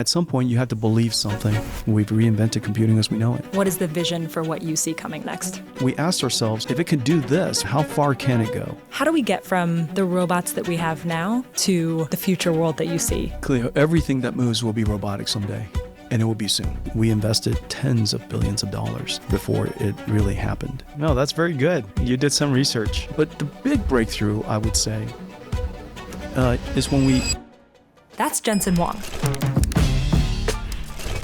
At some point, you have to believe something. We've reinvented computing as we know it. What is the vision for what you see coming next? We asked ourselves, if it can do this, how far can it go? How do we get from the robots that we have now to the future world that you see? Clearly, everything that moves will be robotic someday, and it will be soon. We invested tens of billions of dollars before it really happened. No, that's very good. You did some research. But the big breakthrough, I would say, is when we... That's Jensen Huang.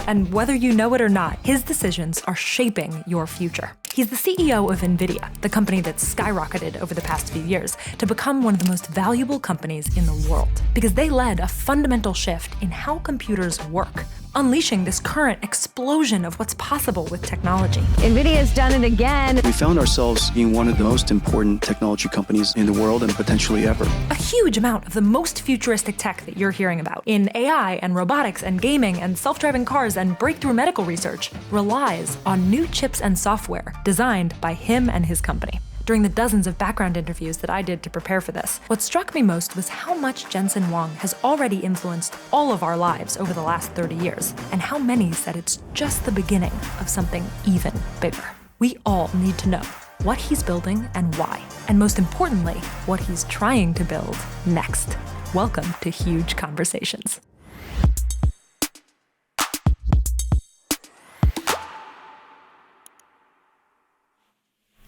And whether you know it or not, his decisions are shaping your future. He's the CEO of Nvidia, the company that's skyrocketed over the past few years to become one of the most valuable companies in the world, because they led a fundamental shift in how computers work, unleashing this current explosion of what's possible with technology. Nvidia's done it again. We found ourselves being one of the most important technology companies in the world and potentially ever. A huge amount of the most futuristic tech that you're hearing about in AI and robotics and gaming and self-driving cars and breakthrough medical research relies on new chips and software designed by him and his company. During the dozens of background interviews that I did to prepare for this, what struck me most was how much Jensen Huang has already influenced all of our lives over the last 30 years, and how many said it's just the beginning of something even bigger. We all need to know what he's building and why, and most importantly, what he's trying to build next. Welcome to Huge Conversations.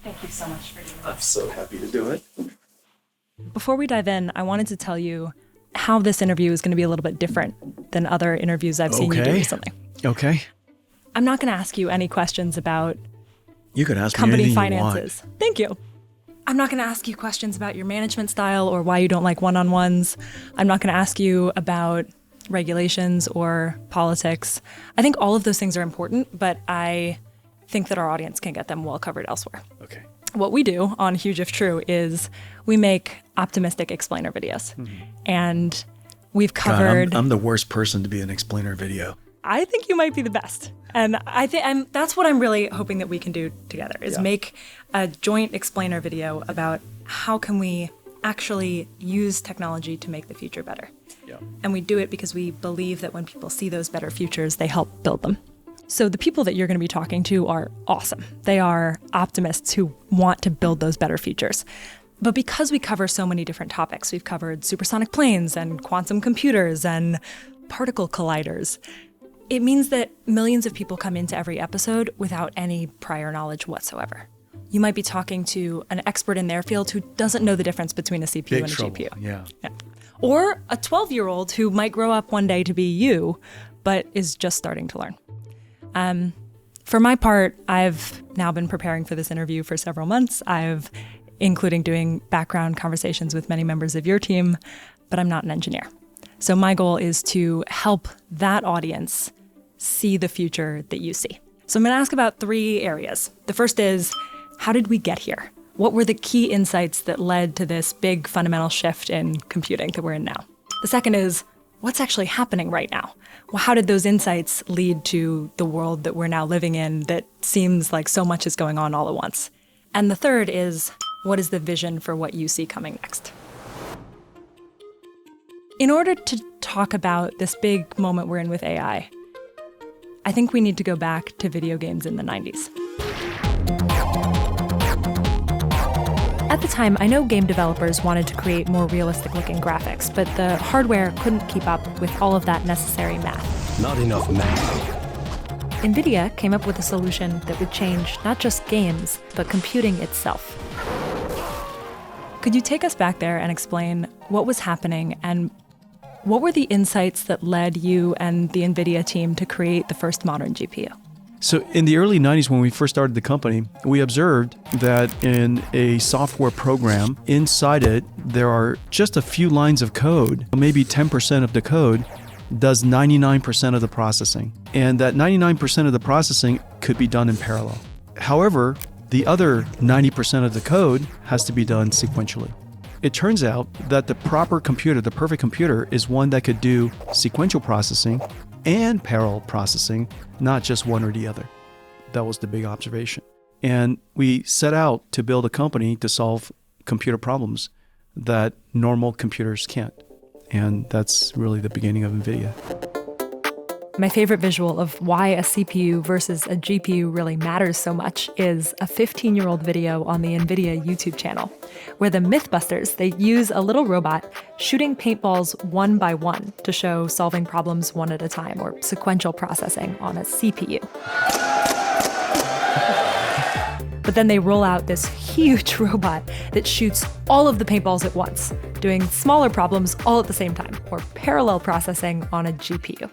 Thank you so much for doing this. I'm so happy to do it. Before we dive in, I wanted to tell you how this interview is going to be a little bit different than other interviews I've seen you do recently. Okay. I'm not going to ask you any questions about You could ask company me anything finances. you want. Thank you. I'm not going to ask you questions about your management style or why you don't like one-on-ones. I'm not going to ask you about regulations or politics. I think all of those things are important, but I think that our audience can get them well covered elsewhere. Okay. What we do on Huge If True is we make optimistic explainer videos. And we've covered... God, I'm the worst person to be an explainer video. I think you might be the best. And I think that's what I'm really hoping that we can do together is make a joint explainer video about how can we actually use technology to make the future better. Yeah. And we do it because we believe that when people see those better futures, they help build them. So the people that you're going to be talking to are awesome. They are optimists who want to build those better futures. But because we cover so many different topics, we've covered supersonic planes and quantum computers and particle colliders, it means that millions of people come into every episode without any prior knowledge whatsoever. You might be talking to an expert in their field who doesn't know the difference between a CPU Big and a trouble. GPU. Yeah. Or a 12-year-old who might grow up one day to be you, but is just starting to learn. For my part, I've now been preparing for this interview for several months. Including doing background conversations with many members of your team, but I'm not an engineer. So my goal is to help that audience see the future that you see. So I'm going to ask about 3 areas. The first is, how did we get here? What were the key insights that led to this big fundamental shift in computing that we're in now? The second is, what's actually happening right now? Well, how did those insights lead to the world that we're now living in that seems like so much is going on all at once? And the third is, what is the vision for what you see coming next? In order to talk about this big moment we're in with AI, I think we need to go back to video games in the 90s. At the time, I know game developers wanted to create more realistic-looking graphics, but the hardware couldn't keep up with all of that necessary math. Not enough math. Nvidia came up with a solution that would change not just games, but computing itself. Could you take us back there and explain what was happening and what were the insights that led you and the Nvidia team to create the first modern GPU? So in the early 90s, when we first started the company, we observed that in a software program, inside it, there are just a few lines of code. Maybe 10% of the code does 99% of the processing. And that 99% of the processing could be done in parallel. However, the other 90% of the code has to be done sequentially. It turns out that the proper computer, the perfect computer, is one that could do sequential processing and parallel processing, not just one or the other. That was the big observation. And we set out to build a company to solve computer problems that normal computers can't. And that's really the beginning of Nvidia. My favorite visual of why a CPU versus a GPU really matters so much is a 15-year-old video on the Nvidia YouTube channel, where the Mythbusters, they use a little robot shooting paintballs one by one to show solving problems one at a time, or sequential processing on a CPU. But then they roll out this huge robot that shoots all of the paintballs at once, doing smaller problems all at the same time, or parallel processing on a GPU.